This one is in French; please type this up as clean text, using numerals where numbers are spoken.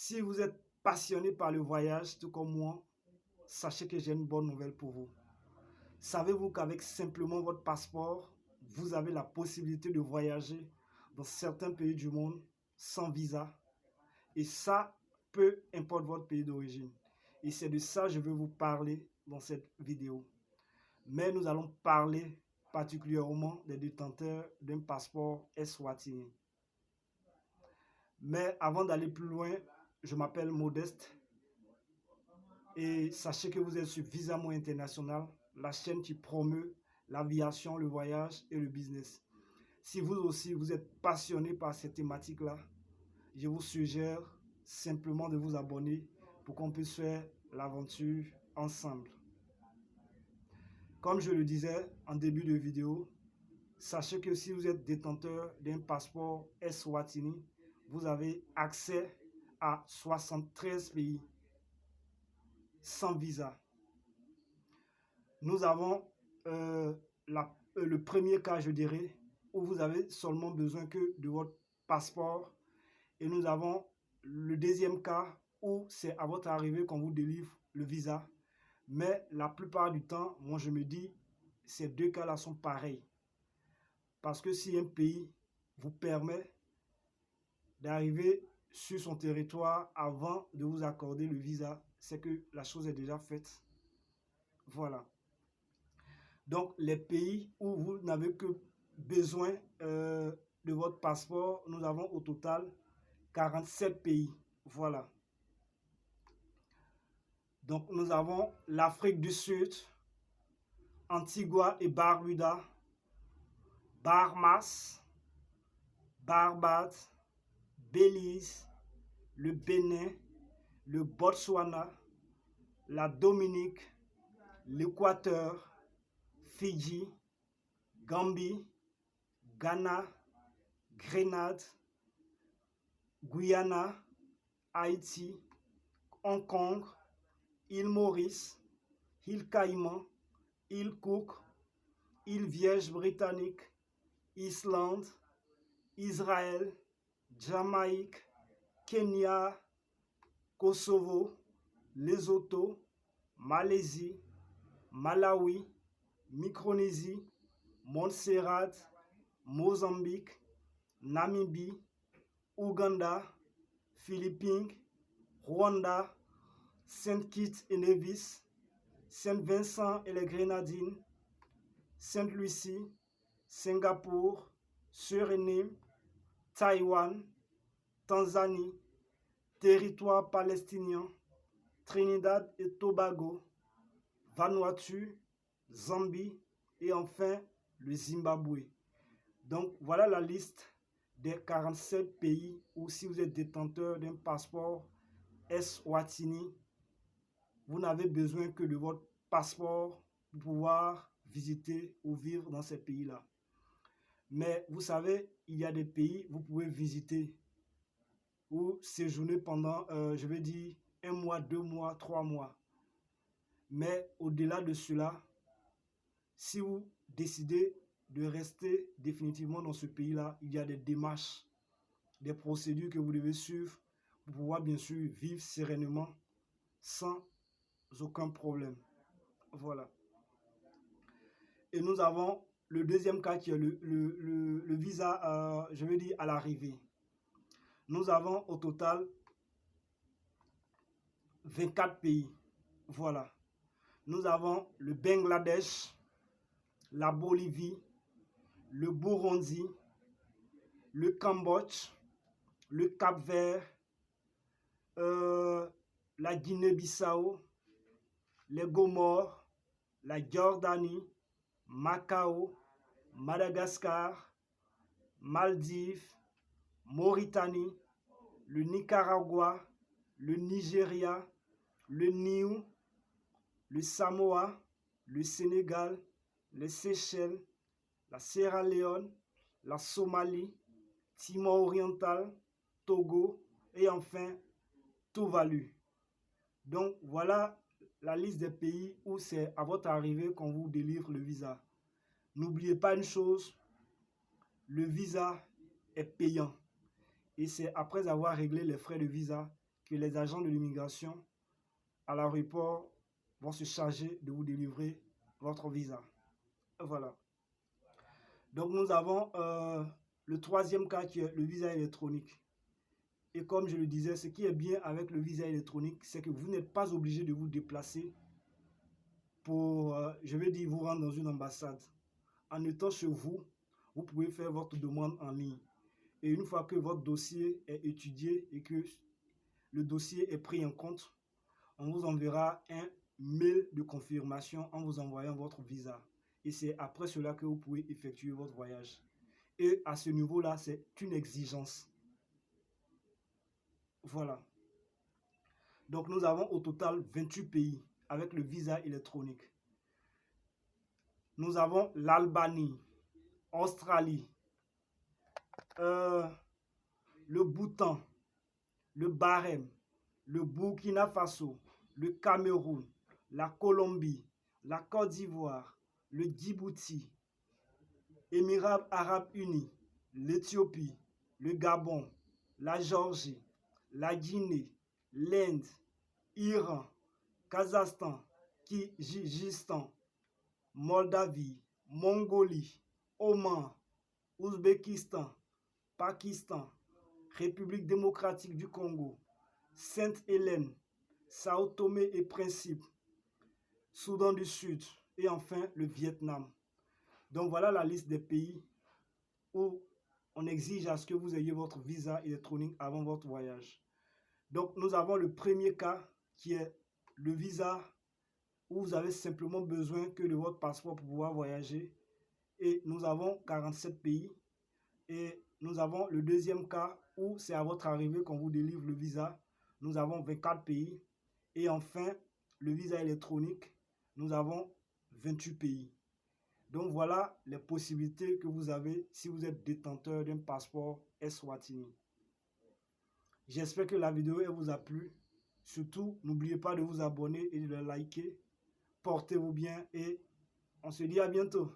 Si vous êtes passionné par le voyage, tout comme moi, sachez que j'ai une bonne nouvelle pour vous. Savez-vous qu'avec simplement votre passeport, vous avez la possibilité de voyager dans certains pays du monde sans visa? Et ça, peu importe votre pays d'origine. Et c'est de ça que je veux vous parler dans cette vidéo. Mais nous allons parler particulièrement des détenteurs d'un passeport Eswatini. Mais avant d'aller plus loin, je m'appelle Modeste et sachez que vous êtes sur Visa Mo International, la chaîne qui promeut l'aviation, le voyage et le business. Si vous aussi, vous êtes passionné par cette thématique-là, je vous suggère simplement de vous abonner pour qu'on puisse faire l'aventure ensemble. Comme je le disais en début de vidéo, sachez que si vous êtes détenteur d'un passeport Eswatini, vous avez accès à 73 pays sans visa. Nous avons le premier cas, je dirais, où vous avez seulement besoin que de votre passeport. Et nous avons le deuxième cas où c'est à votre arrivée qu'on vous délivre le visa. Mais la plupart du temps, moi je me dis, ces deux cas-là sont pareils. Parce que si un pays vous permet d'arriver sur son territoire avant de vous accorder le visa, c'est que la chose est déjà faite. Voilà. Donc, les pays où vous n'avez que besoin de votre passeport, nous avons au total 47 pays. Voilà. Donc, nous avons l'Afrique du Sud, Antigua et Barbuda, Bahamas, Barbade, Belize, le Bénin, le Botswana, la Dominique, l'Équateur, Fidji, Gambie, Ghana, Grenade, Guyana, Haïti, Hong Kong, île Maurice, île Caïman, île Cook, île Vierge britannique, Islande, Israël, Jamaïque, Kenya, Kosovo, Lesotho, Malaisie, Malawi, Micronésie, Montserrat, Mozambique, Namibie, Ouganda, Philippines, Rwanda, Saint Kitts et Nevis, Saint-Vincent et les Grenadines, Sainte-Lucie, Singapour, Suriname, Taïwan, Tanzanie, territoire palestinien, Trinidad et Tobago, Vanuatu, Zambie et enfin le Zimbabwe. Donc voilà la liste des 47 pays où si vous êtes détenteur d'un passeport Eswatini, vous n'avez besoin que de votre passeport pour pouvoir visiter ou vivre dans ces pays-là. Mais vous savez, il y a des pays où vous pouvez visiter ou séjourner pendant, je vais dire, 1 mois, 2 mois, 3 mois. Mais au-delà de cela, si vous décidez de rester définitivement dans ce pays-là, il y a des démarches, des procédures que vous devez suivre pour pouvoir bien sûr vivre sereinement sans aucun problème. Voilà. Et nous avons le deuxième cas qui est le visa, je veux dire, à l'arrivée. Nous avons au total 24 pays. Voilà. Nous avons le Bangladesh, la Bolivie, le Burundi, le Cambodge, le Cap-Vert, la Guinée-Bissau, les Comores, la Jordanie, Macao, Madagascar, Maldives, Mauritanie, le Nicaragua, le Nigeria, le Niue, le Samoa, le Sénégal, les Seychelles, la Sierra Leone, la Somalie, Timor oriental, Togo et enfin Tuvalu. Donc voilà la liste des pays où c'est à votre arrivée qu'on vous délivre le visa. N'oubliez pas une chose, le visa est payant et c'est après avoir réglé les frais de visa que les agents de l'immigration à l'aéroport vont se charger de vous délivrer votre visa. Voilà. Donc nous avons le troisième cas qui est le visa électronique. Et comme je le disais, ce qui est bien avec le visa électronique, c'est que vous n'êtes pas obligé de vous déplacer pour, je vais dire, vous rendre dans une ambassade. En étant chez vous, vous pouvez faire votre demande en ligne. Et une fois que votre dossier est étudié et que le dossier est pris en compte, on vous enverra un mail de confirmation en vous envoyant votre visa. Et c'est après cela que vous pouvez effectuer votre voyage. Et à ce niveau-là, c'est une exigence. Voilà. Donc nous avons au total 28 pays avec le visa électronique. Nous avons l'Albanie, Australie, le Bhoutan, le Bahreïn, le Burkina Faso, le Cameroun, la Colombie, la Côte d'Ivoire, le Djibouti, Émirats Arabes Unis, l'Éthiopie, le Gabon, la Géorgie, la Guinée, l'Inde, Iran, Kazakhstan, Kirghizistan, Moldavie, Mongolie, Oman, Ouzbékistan, Pakistan, République démocratique du Congo, Sainte-Hélène, Sao Tomé et Principe, Soudan du Sud et enfin le Vietnam. Donc voilà la liste des pays où on exige à ce que vous ayez votre visa électronique avant votre voyage. Donc nous avons le premier cas qui est le visa où vous avez simplement besoin que de votre passeport pour pouvoir voyager. Et nous avons 47 pays. Et nous avons le deuxième cas où c'est à votre arrivée qu'on vous délivre le visa. Nous avons 24 pays. Et enfin, le visa électronique, nous avons 28 pays. Donc voilà les possibilités que vous avez si vous êtes détenteur d'un passeport Eswatini. J'espère que la vidéo vous a plu. Surtout, n'oubliez pas de vous abonner et de le liker. Portez-vous bien et on se dit à bientôt.